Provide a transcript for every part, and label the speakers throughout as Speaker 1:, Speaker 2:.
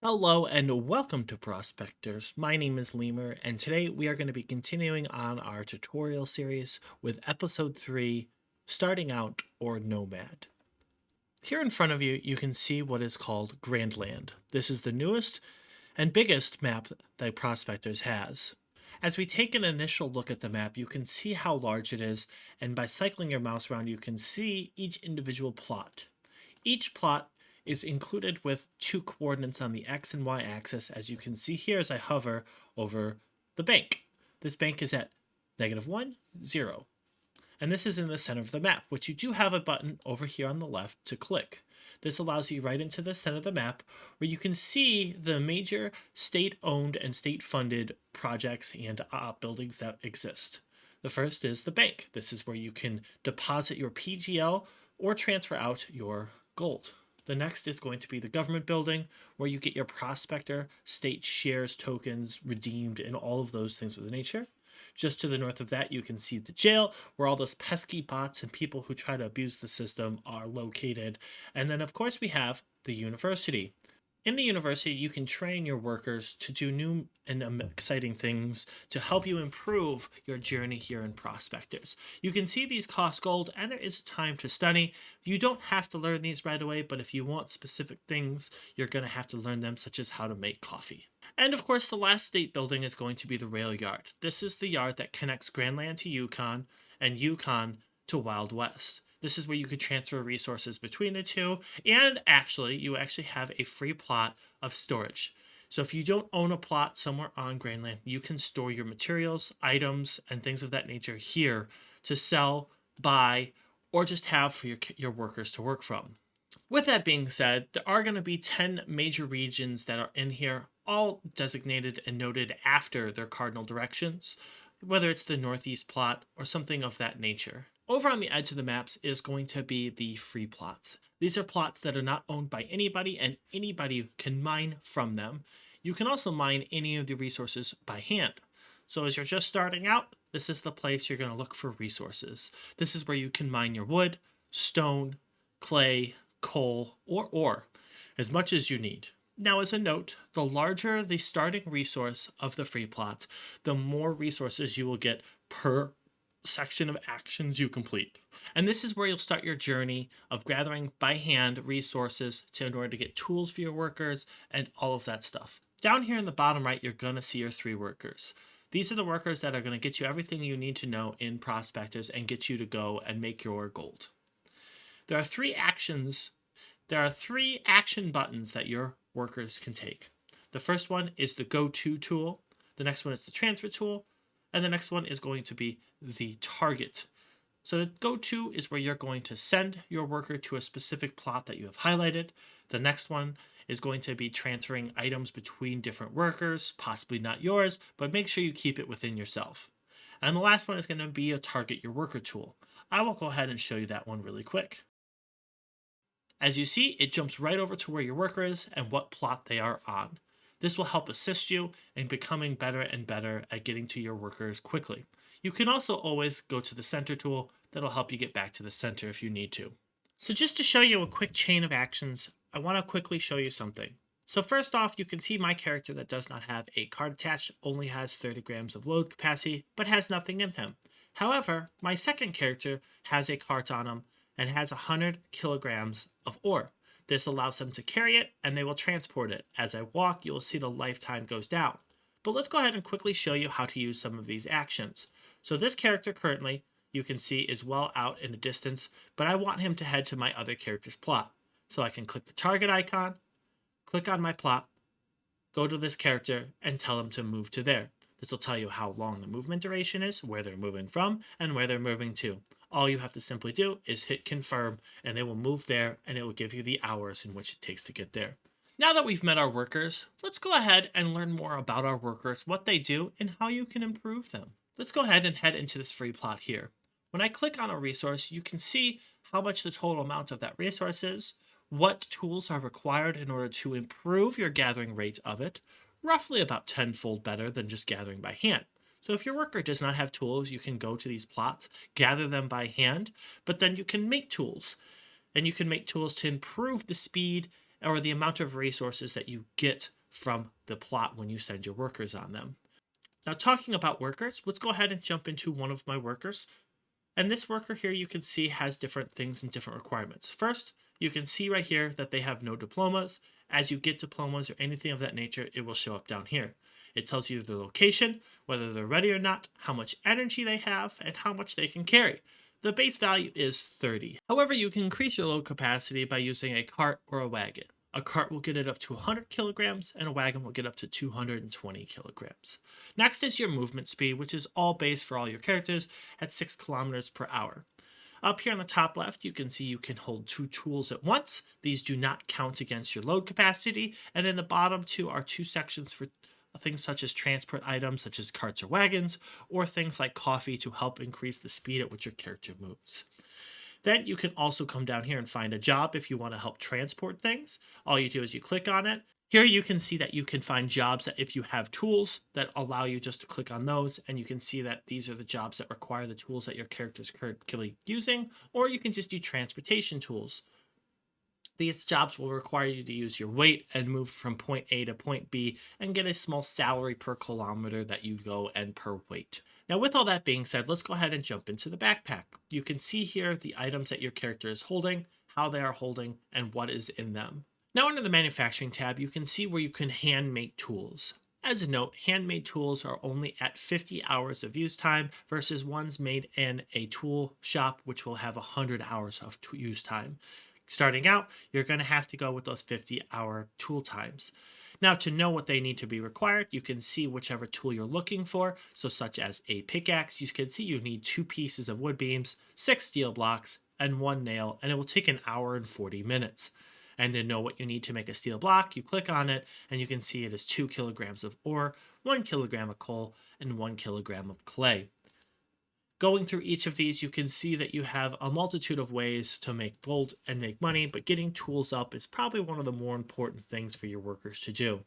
Speaker 1: Hello and welcome to Prospectors. My name is Lemur, and today we are going to be continuing on our tutorial series with episode 3, Starting Out or Nomad. Here in front of you, you can see what is called Grandland. This is the newest and biggest map that Prospectors has. As we take an initial look at the map, you can see how large it is, and by cycling your mouse around, you can see each individual plot. Each plot is included with two coordinates on the X and Y axis, as you can see here as I hover over the bank. This bank is at -1, 0. And this is in the center of the map, which you do have a button over here on the left to click. This allows you right into the center of the map where you can see the major state-owned and state-funded projects and buildings that exist. The first is the bank. This is where you can deposit your PGL or transfer out your gold. The next is going to be the government building, where you get your prospector, state shares, tokens redeemed, and all of those things of the nature. Just to the north of that, you can see the jail, where all those pesky bots and people who try to abuse the system are located. And then, of course, we have the university. In the university, you can train your workers to do new and exciting things to help you improve your journey here in Prospectors. You can see these cost gold, and there is a time to study. You don't have to learn these right away, but if you want specific things, you're going to have to learn them, such as how to make coffee. And of course, the last state building is going to be the rail yard. This is the yard that connects Grandland to Yukon and Yukon to Wild West. This is where you could transfer resources between the two, and you actually have a free plot of storage. So if you don't own a plot somewhere on Grandland, you can store your materials, items, and things of that nature here to sell, buy, or just have for your workers to work from. With that being said, there are going to be 10 major regions that are in here, all designated and noted after their cardinal directions, whether it's the northeast plot or something of that nature. Over on the edge of the maps is going to be the free plots. These are plots that are not owned by anybody, and anybody can mine from them. You can also mine any of the resources by hand. So as you're just starting out, this is the place you're going to look for resources. This is where you can mine your wood, stone, clay, coal, or ore, as much as you need. Now, as a note, the larger the starting resource of the free plot, the more resources you will get per section of actions you complete. And this is where you'll start your journey of gathering by hand resources in order to get tools for your workers and all of that stuff. Down here in the bottom right, you're going to see your 3 workers. These are the workers that are going to get you everything you need to know in Prospectors and get you to go and make your gold. There are 3 actions. There are 3 action buttons that your workers can take. The first one is the go to tool. The next one is the transfer tool. And the next one is going to be the target. So the go to is where you're going to send your worker to a specific plot that you have highlighted. The next one is going to be transferring items between different workers, possibly not yours, but make sure you keep it within yourself. And the last one is going to be a target your worker tool. I will go ahead and show you that one really quick. As you see, it jumps right over to where your worker is and what plot they are on. This will help assist you in becoming better and better at getting to your workers quickly. You can also always go to the center tool. That'll help you get back to the center if you need to. So just to show you a quick chain of actions, I want to quickly show you something. So first off, you can see my character that does not have a card attached, only has 30 grams of load capacity, but has nothing in him. However, my second character has a cart on him and has 100 kilograms of ore. This allows them to carry it, and they will transport it. As I walk, you will see the lifetime goes down. But let's go ahead and quickly show you how to use some of these actions. So this character currently, you can see, is well out in the distance, but I want him to head to my other character's plot. So I can click the target icon, click on my plot, go to this character, and tell him to move to there. This will tell you how long the movement duration is, where they're moving from, and where they're moving to. All you have to simply do is hit confirm, and they will move there, and it will give you the hours in which it takes to get there. Now that we've met our workers, let's go ahead and learn more about our workers, what they do, and how you can improve them. Let's go ahead and head into this free plot here. When I click on a resource, you can see how much the total amount of that resource is, what tools are required in order to improve your gathering rate of it, roughly about tenfold better than just gathering by hand. So if your worker does not have tools, you can go to these plots, gather them by hand, but then you can make tools. And you can make tools to improve the speed or the amount of resources that you get from the plot when you send your workers on them. Now, talking about workers, let's go ahead and jump into one of my workers. And this worker here you can see has different things and different requirements. First, you can see right here that they have no diplomas. As you get diplomas or anything of that nature, it will show up down here. It tells you their location, whether they're ready or not, how much energy they have, and how much they can carry. The base value is 30. However, you can increase your load capacity by using a cart or a wagon. A cart will get it up to 100 kilograms, and a wagon will get up to 220 kilograms. Next is your movement speed, which is all base for all your characters at 6 kilometers per hour. Up here on the top left, you can see you can hold 2 tools at once. These do not count against your load capacity. And in the bottom 2 are 2 sections for things such as transport items, such as carts or wagons, or things like coffee to help increase the speed at which your character moves. Then you can also come down here and find a job if you want to help transport things. All you do is you click on it. Here you can see that you can find jobs that if you have tools that allow you just to click on those, and you can see that these are the jobs that require the tools that your character is currently using, or you can just do transportation tools. These jobs will require you to use your weight and move from point A to point B and get a small salary per kilometer that you go and per weight. Now, with all that being said, let's go ahead and jump into the backpack. You can see here the items that your character is holding, how they are holding, and what is in them. Now, under the manufacturing tab, you can see where you can hand make tools. As a note, handmade tools are only at 50 hours of use time versus ones made in a tool shop, which will have 100 hours of use time. Starting out, you're going to have to go with those 50-hour tool times. Now, to know what they need to be required, you can see whichever tool you're looking for. So such as a pickaxe, you can see you need 2 pieces of wood beams, 6 steel blocks, and 1 nail, and it will take an hour and 40 minutes. And to know what you need to make a steel block, you click on it, and you can see it is 2 kilograms of ore, 1 kilogram of coal, and 1 kilogram of clay. Going through each of these, you can see that you have a multitude of ways to make gold and make money, but getting tools up is probably one of the more important things for your workers to do.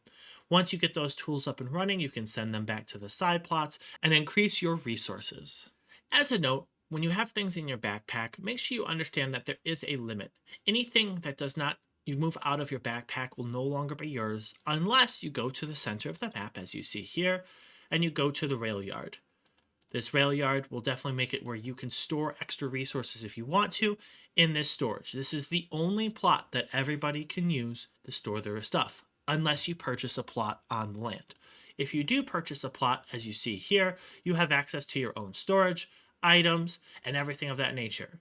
Speaker 1: Once you get those tools up and running, you can send them back to the side plots and increase your resources. As a note, when you have things in your backpack, make sure you understand that there is a limit. Anything that does not you move out of your backpack will no longer be yours unless you go to the center of the map, as you see here, and you go to the rail yard. This rail yard will definitely make it where you can store extra resources if you want to in this storage. This is the only plot that everybody can use to store their stuff, unless you purchase a plot on the land. If you do purchase a plot, as you see here, you have access to your own storage, items, and everything of that nature.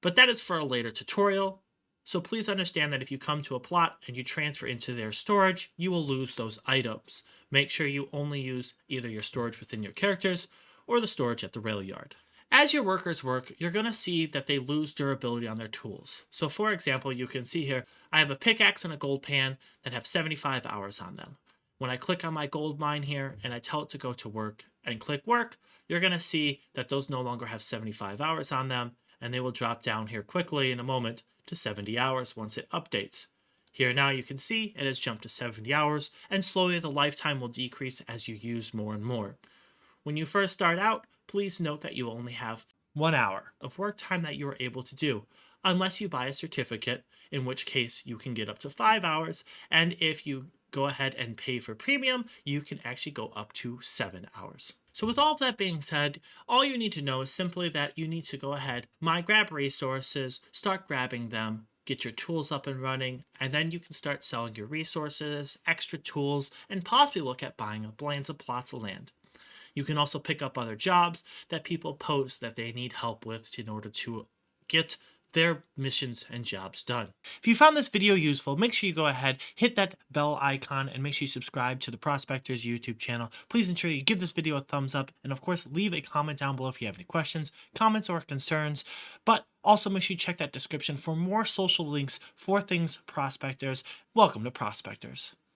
Speaker 1: But that is for a later tutorial, so please understand that if you come to a plot and you transfer into their storage, you will lose those items. Make sure you only use either your storage within your characters or the storage at the rail yard. As your workers work, you're going to see that they lose durability on their tools. So for example, you can see here, I have a pickaxe and a gold pan that have 75 hours on them. When I click on my gold mine here and I tell it to go to work and click work, you're going to see that those no longer have 75 hours on them, and they will drop down here quickly in a moment to 70 hours once it updates. Here now you can see it has jumped to 70 hours, and slowly the lifetime will decrease as you use more and more. When you first start out, please note that you only have 1 hour of work time that you are able to do, unless you buy a certificate, in which case you can get up to 5 hours, and if you go ahead and pay for premium, you can actually go up to 7 hours. So with all of that being said, all you need to know is simply that you need to go ahead, grab resources, start grabbing them, get your tools up and running, and then you can start selling your resources, extra tools, and possibly look at buying up lands and plots of land. You can also pick up other jobs that people post that they need help with in order to get their missions and jobs done. If you found this video useful, make sure you go ahead, hit that bell icon, and make sure you subscribe to the Prospectors YouTube channel. Please ensure you give this video a thumbs up, and of course, leave a comment down below if you have any questions, comments, or concerns. But also make sure you check that description for more social links for things Prospectors. Welcome to Prospectors.